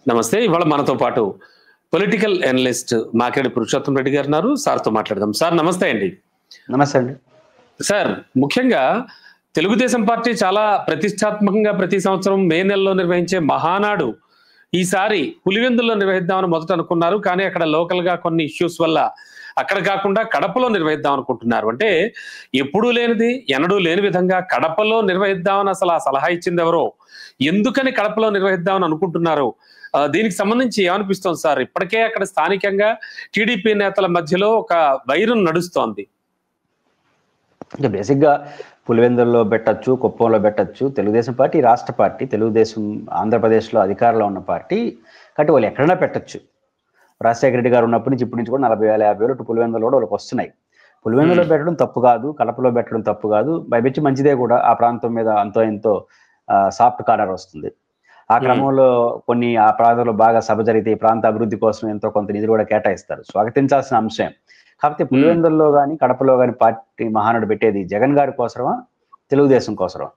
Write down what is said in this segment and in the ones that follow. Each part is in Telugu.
నమస్తే. ఇవాళ మనతో పాటు పొలిటికల్ అనలిస్ట్ మాకిరెడ్డి పురుషోత్తం రెడ్డి గారు ఉన్నారు. సార్తో మాట్లాడదాం. సార్ నమస్తే అండి. నమస్తే అండి. సార్, ముఖ్యంగా తెలుగుదేశం పార్టీ చాలా ప్రతిష్టాత్మకంగా ప్రతి సంవత్సరం మే నెలలో నిర్వహించే మహానాడు ఈసారి పులివెందుల్లో నిర్వహిద్దామని మొదట అనుకున్నారు. కానీ అక్కడ లోకల్ గా కొన్ని ఇష్యూస్ వల్ల అక్కడ కాకుండా కడపలో నిర్వహిద్దాం అనుకుంటున్నారు. అంటే ఎప్పుడూ లేనిది ఎన్నడూ లేని విధంగా కడపలో నిర్వహిద్దామని అసలు ఆ సలహా ఇచ్చింది ఎవరో, ఎందుకని కడపలో నిర్వహిద్దామని అనుకుంటున్నారు, దీనికి సంబంధించి ఏమనిపిస్తోంది సార్? ఇప్పటికే అక్కడ స్థానికంగా టీడీపీ నేతల మధ్యలో ఒక వైరం నడుస్తోంది. అంటే బేసిక్ గా పులివెందుల్లో పెట్టచ్చు, కుప్పంలో పెట్టచ్చు. తెలుగుదేశం పార్టీ రాష్ట్ర పార్టీ, తెలుగుదేశం ఆంధ్రప్రదేశ్లో అధికారంలో ఉన్న పార్టీ కాబట్టి వాళ్ళు ఎక్కడైనా పెట్టచ్చు. రాజశేఖర రెడ్డి గారు ఉన్నప్పటి నుంచి ఇప్పటి నుంచి కూడా 40,000 50,000 పులివెందులో కూడా వాళ్ళకి వస్తున్నాయి. పులివెందులో పెట్టడం తప్పు కాదు, కడపలో పెట్టడం తప్పు కాదు, పైపెచ్చి మంచిదే కూడా. ఆ ప్రాంతం మీద అంతో ఎంతో సాఫ్ట్ కార్నర్ వస్తుంది. ఆ క్రమంలో కొన్ని ఆ ప్రాంతంలో బాగా సభ జరిగితే ఈ ప్రాంత అభివృద్ధి కోసం ఎంతో కొంత నిధులు కూడా కేటాయిస్తారు, స్వాగతించాల్సిన అంశం. కాకపోతే పులివెందుల్లో కానీ కడపలో కానీ పార్టీ మహానాడు పెట్టేది జగన్ గారి కోసమా, తెలుగుదేశం కోసమా?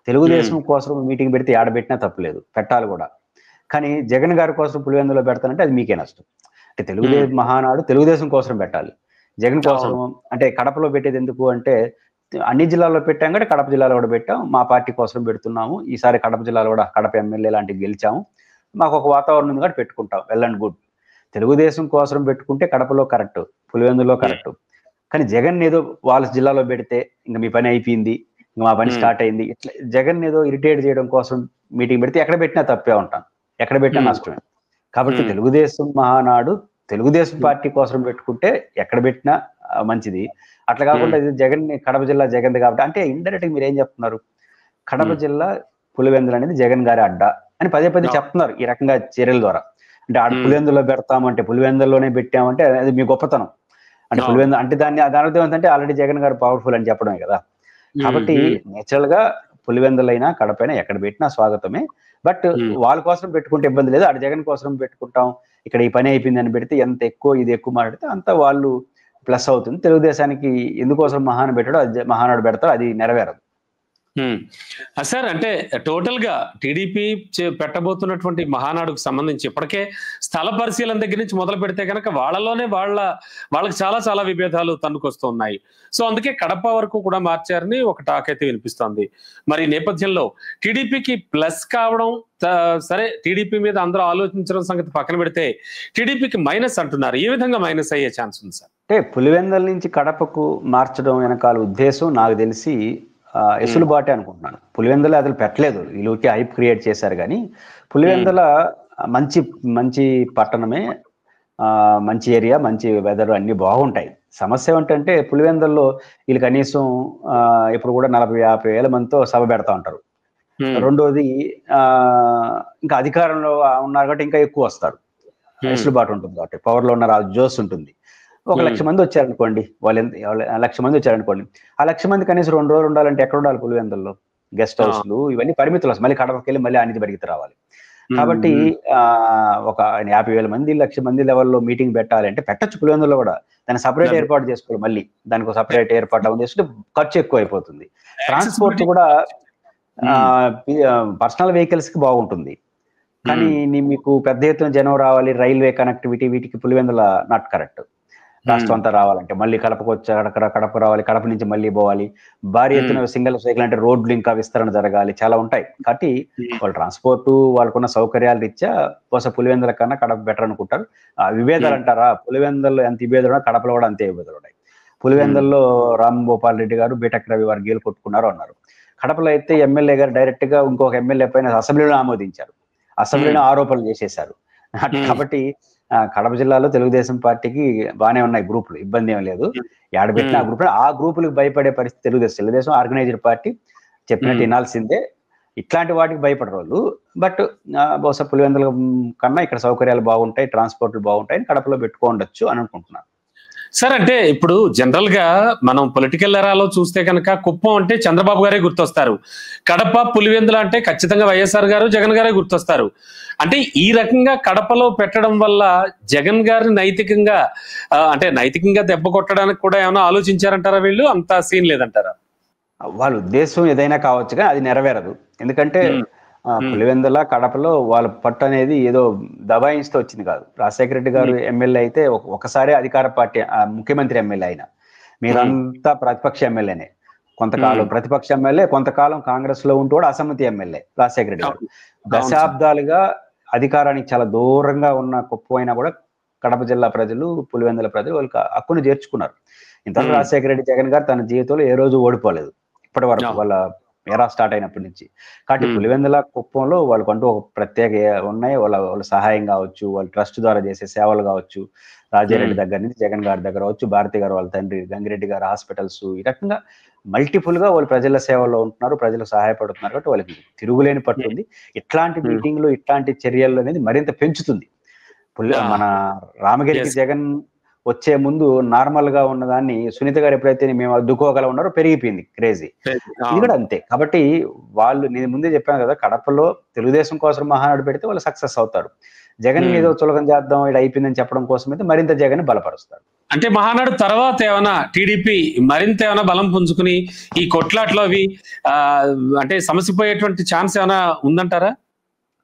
తెలుగుదేశం కోసం మీటింగ్ పెడితే ఆడబెట్టినా తప్పులేదు, పెట్టాలి కూడా. కానీ జగన్ గారి కోసం పులివెందులో పెడతానంటే అది మీకే నష్టం. అంటే తెలుగుదేశం మహానాడు తెలుగుదేశం కోసం పెట్టాలి, జగన్ కోసం అంటే కడపలో పెట్టేది ఎందుకు అంటే, అన్ని జిల్లాల్లో పెట్టాం కానీ కడప జిల్లాలో కూడా పెట్టాం, మా పార్టీ కోసం పెడుతున్నాము, ఈసారి కడప జిల్లాలో కూడా కడప ఎమ్మెల్యే లాంటివి గెలిచాము, మాకు ఒక వాతావరణం ఉంది కాబట్టి పెట్టుకుంటాం, వెల్ అండ్ గుడ్. తెలుగుదేశం కోసం పెట్టుకుంటే కడపలో కరెక్ట్, పులివెందులో కరెక్ట్. కానీ జగన్ ఏదో వాళ్ళ జిల్లాలో పెడితే ఇంకా మీ పని అయిపోయింది, ఇంకా మా పని స్టార్ట్ అయింది, ఇట్లా జగన్ ఏదో ఇరిటేట్ చేయడం కోసం మీటింగ్ పెడితే ఎక్కడ పెట్టినా తప్పే ఉంటాం, ఎక్కడ పెట్టినా నష్టమే. కాబట్టి తెలుగుదేశం మహానాడు తెలుగుదేశం పార్టీ కోసం పెట్టుకుంటే ఎక్కడ పెట్టినా మంచిది. అట్లా కాకుండా ఇది జగన్ కడప జిల్లా జగన్ కాబట్టి, అంటే ఇండైరెక్ట్ గా మీరు ఏం చెప్తున్నారు, కడప జిల్లా పులివెందులు అనేది జగన్ గారి అడ్డా అని పదే పదే చెప్తున్నారు ఈ రకంగా చర్యల ద్వారా. అంటే ఆడ పులివెందులో పెడతామంటే పులివెందుల్లోనే పెట్టామంటే అది మీ గొప్పతనం. అంటే పులివెందు అంటే దాని అర్థం ఏంటంటే ఆల్రెడీ జగన్ గారు పవర్ఫుల్ అని చెప్పడమే కదా. కాబట్టి నేచురల్ గా పులివెందులైనా కడపైనా ఎక్కడ పెట్టినా స్వాగతమే. బట్ వాళ్ళ కోసం పెట్టుకుంటే ఇబ్బంది లేదు, ఆడ జగన్ కోసం పెట్టుకుంటాం, ఇక్కడ ఈ పని అయిపోయింది అని పెడితే ఎంత ఎక్కువ ఇది ఎక్కువ మాట్లాడితే అంత వాళ్ళు ప్లస్ అవుతుంది. తెలుగుదేశానికి ఎందుకోసం మహానాడు పెడతారో అది నెరవేరదు. సార్, అంటే టోటల్ గా టీడీపీ పెట్టబోతున్నటువంటి మహానాడుకు సంబంధించి ఇప్పటికే స్థల పరిశీలన దగ్గర నుంచి మొదలు పెడితే కనుక వాళ్ళలోనే వాళ్ళకి చాలా చాలా విభేదాలు తన్నుకొస్తున్నాయి. సో అందుకే కడప వరకు కూడా మార్చారని ఒక టాక్ అయితే వినిపిస్తోంది. మరి నేపథ్యంలో టీడీపీకి ప్లస్ కావడం సరే, టీడీపీ మీద అందరూ ఆలోచించడం సంగతి పక్కన పెడితే టీడీపీకి మైనస్ అంటున్నారు. ఏ విధంగా మైనస్ అయ్యే ఛాన్స్ ఉంది సార్? అంటే పులివెందుల నుంచి కడపకు మార్చడం వెనకాల ఉద్దేశం నాకు తెలిసి ఎసులుబాటే అనుకుంటున్నాను. పులివెందుల అసలు పెట్టలేదు, వీళ్ళకి హైప్ క్రియేట్ చేశారు. కానీ పులివెందుల మంచి మంచి పట్టణమే, మంచి ఏరియా, మంచి వెదర్, అన్ని బాగుంటాయి. సమస్య ఏంటంటే పులివెందుల్లో వీళ్ళు కనీసం ఇప్పుడు కూడా 40,000 50,000 మందితో సభ పెడతా ఉంటారు. రెండోది ఇంకా అధికారంలో ఉన్నారు కాబట్టి ఇంకా ఎక్కువ వస్తారు, ఎసులుబాటు ఉంటుంది కాబట్టి, పవర్ లో ఉన్న జోస్ ఉంటుంది. 1,00,000 మంది వచ్చారనుకోండి, 1,00,000 మంది వచ్చారనుకోండి, ఆ 1,00,000 మంది కనీసం 2 రోజులు ఉండాలంటే ఎక్కడ ఉండాలి? పులివెందుల్లో గెస్ట్ హౌస్లు ఇవన్నీ పరిమితులు, మళ్ళీ కడపకి వెళ్ళి మళ్ళీ అనేది పరిగెత్తి రావాలి. కాబట్టి ఒక 50,000 మంది 1,00,000 మంది లెవెల్లో మీటింగ్ పెట్టాలి అంటే పెట్టచ్చు పులివెందుల్లో కూడా. దాన్ని సపరేట్ ఏర్పాటు చేసుకోవాలి, మళ్ళీ దానికి సపరేట్ ఏర్పాటు చేసుకుంటే ఖర్చు ఎక్కువ అయిపోతుంది. ట్రాన్స్పోర్ట్ కూడా పర్సనల్ వెహికల్స్ కి బాగుంటుంది, కానీ మీకు పెద్ద ఎత్తున జనం రావాలి, రైల్వే కనెక్టివిటీ, వీటికి పులివెందుల నాట్ కరెక్ట్. రాష్ట్రం అంతా రావాలంటే మళ్ళీ కడపకు వచ్చి కడప రావాలి, కడప నుంచి మళ్ళీ పోవాలి, భారీ ఎత్తున సింగిల్ సైకిల్ అంటే రోడ్లు ఇంకా విస్తరణ జరగాలి, చాలా ఉంటాయి. కాబట్టి వాళ్ళ ట్రాన్స్పోర్ట్ వాళ్ళకున్న సౌకర్యాలు రీత్యా బహుశా పులివెందుల కన్నా కడప బెటర్ అనుకుంటారు. విభేదాలు అంటారా, పులివెందుల్లో ఎంత విభేదాలు ఉన్నాయి, కడపలో కూడా అంతే విభేదాలు ఉన్నాయి. పులివెందుల్లో రామ్ గోపాల్ రెడ్డి గారు బీటెక్ రవి వర్గీయులు కొట్టుకున్నారు అన్నారు. కడపలో అయితే ఎమ్మెల్యే గారు డైరెక్ట్ గా ఇంకొక ఎమ్మెల్యే పైన అసెంబ్లీలో ఆమోదించారు, అసెంబ్లీలో ఆరోపణలు చేసేశారు. కాబట్టి కడప జిల్లాలో తెలుగుదేశం పార్టీకి బాగానే ఉన్నాయి గ్రూపులు, ఇబ్బంది ఏం లేదు. ఏడబెట్టిన ఆ గ్రూపులు, ఆ గ్రూపులకు భయపడే పరిస్థితి తెలుగుదేశం ఆర్గనైజ్డ్ పార్టీ, చెప్పినట్టు వినాల్సిందే. ఇట్లాంటి వాటికి భయపడరు వాళ్ళు. బట్ బహుశా పులివెందుల కన్నా ఇక్కడ సౌకర్యాలు బాగుంటాయి, ట్రాన్స్పోర్ట్లు బాగుంటాయి, కడపలో పెట్టుకోవచ్చు అని అనుకుంటున్నాను. సార్, అంటే ఇప్పుడు జనరల్ గా మనం పొలిటికల్ ఎరాలో చూస్తే కనుక కుప్పం అంటే చంద్రబాబు గారే గుర్తొస్తారు, కడప పులివెందుల అంటే ఖచ్చితంగా వైఎస్ఆర్ గారు జగన్ గారే గుర్తొస్తారు. అంటే ఈ రకంగా కడపలో పెట్టడం వల్ల జగన్ గారిని నైతికంగా దెబ్బ కొట్టడానికి కూడా ఏమైనా ఆలోచించారంటారా వీళ్ళు? అంత సీన్ లేదంటారా? వాళ్ళ ఉద్దేశం ఏదైనా కావచ్చు కానీ అది నెరవేరదు. ఎందుకంటే పులివెందుల కడపలో వాళ్ళ పట్టు అనేది ఏదో దబాయిస్తూ వచ్చింది కాదు. రాజశేఖర రెడ్డి గారు ఎమ్మెల్యే అయితే ఒకసారి అధికార పార్టీ ముఖ్యమంత్రి ఎమ్మెల్యే అయినా, మీరంతా ప్రతిపక్ష ఎమ్మెల్యేనే. కొంతకాలం ప్రతిపక్ష ఎమ్మెల్యే, కొంతకాలం కాంగ్రెస్ లో ఉంటూ కూడా అసమ్మతి ఎమ్మెల్యే రాజశేఖర రెడ్డి గారు. దశాబ్దాలుగా అధికారానికి చాలా దూరంగా ఉన్న కుప్పం అయినా కూడా కడప జిల్లా ప్రజలు, పులివెందుల ప్రజలు వాళ్ళకి హక్కును చేర్చుకున్నారు. ఇంతవరకు రాజశేఖర రెడ్డి జగన్ గారు తన జీవితంలో ఏ రోజు ఓడిపోలేదు ఇప్పటి వరకు, వాళ్ళ ఎరా స్టార్ట్ అయినప్పటి నుంచి. కాబట్టి పులివెందుల కుప్పంలో వాళ్ళకంటూ ఒక ప్రత్యేక ఉన్నాయి. వాళ్ళ సహాయం కావచ్చు, వాళ్ళ ట్రస్ట్ ద్వారా చేసే సేవలు కావచ్చు, రాజారెడ్డి దగ్గర నుంచి జగన్ గారి దగ్గర కావచ్చు, భారతి గారు వాళ్ళ తండ్రి గంగిరెడ్డి గారు హాస్పిటల్స్, ఈ రకంగా మల్టిపుల్ గా వాళ్ళు ప్రజల సేవలో ఉంటున్నారు, ప్రజలకు సహాయపడుతున్నారు. కాబట్టి వాళ్ళకి తిరుగులేని పట్టుంది. ఇట్లాంటి మీటింగ్లు, ఇట్లాంటి చర్యలు అనేది మరింత పెంచుతుంది. మన రామగిరికి జగన్ వచ్చే ముందు నార్మల్ గా ఉన్నదాన్ని సునీత గారు ఎప్పుడైతే మేము అడ్డుకోగల ఉన్నారో పెరిగిపోయింది క్రేజీ. ఇది కూడా అంతే. కాబట్టి వాళ్ళు, నేను ముందే చెప్పాను కదా, కడపలో తెలుగుదేశం కోసం మహానాడు పెడితే వాళ్ళు సక్సెస్ అవుతారు. జగన్ ఏదో చులకం చేద్దాం, ఇది అయిపోయిందని చెప్పడం కోసం అయితే మరింత జగన్ బలపరుస్తారు. అంటే మహానాడు తర్వాత ఏమైనా టీడీపీ మరింత ఏమైనా బలం పుంజుకుని ఈ కొట్లాట్లో అవి అంటే సమసిపోయేటువంటి ఛాన్స్ ఏమైనా ఉందంటారా?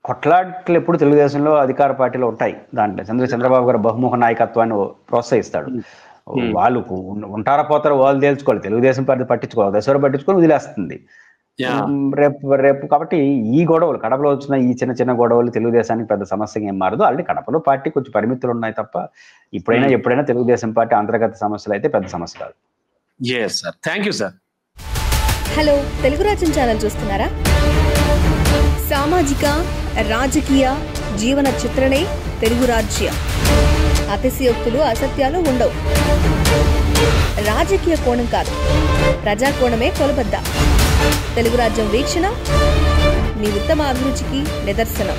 కొట్లాట్లు ఎప్పుడు తెలుగుదేశంలో అధికార పార్టీలో ఉంటాయి. దాంట్లో చంద్రబాబు గారు బహుముఖ నాయకత్వాన్ని ప్రోత్సహిస్తాడు. వాళ్ళు ఉంటారా పోతారో వాళ్ళు తేల్చుకోవాలి. తెలుగుదేశం పార్టీ పట్టించుకోవాలి, దశలో పట్టించుకొని వదిలేస్తుంది రేపు. కాబట్టి ఈ గొడవలు, కడపలో వచ్చిన ఈ చిన్న చిన్న గొడవలు తెలుగుదేశానికి పెద్ద సమస్యగా ఏం మారదు. ఆల్రెడీ కడపలో పార్టీ కొంచెం పరిమితులు ఉన్నాయి తప్ప ఎప్పుడైనా తెలుగుదేశం పార్టీ అంతర్గత సమస్యలు అయితే పెద్ద సమస్య కాదు. Thank you sir. Hello, Telugu రాజ్యం ఛానల్ చూస్తున్నారా? సామాజిక, రాజకీయ, జీవన చిత్రణే తెలుగు రాజ్యం. అతిశయోక్తులు, అసత్యాలు ఉండవు. రాజకీయ కోణం కాదు, ప్రజా కోణమే కొలబద్ద. తెలుగు రాజ్యం వీక్షణ మీ ఉత్తమ అభిరుచికి నిదర్శనం.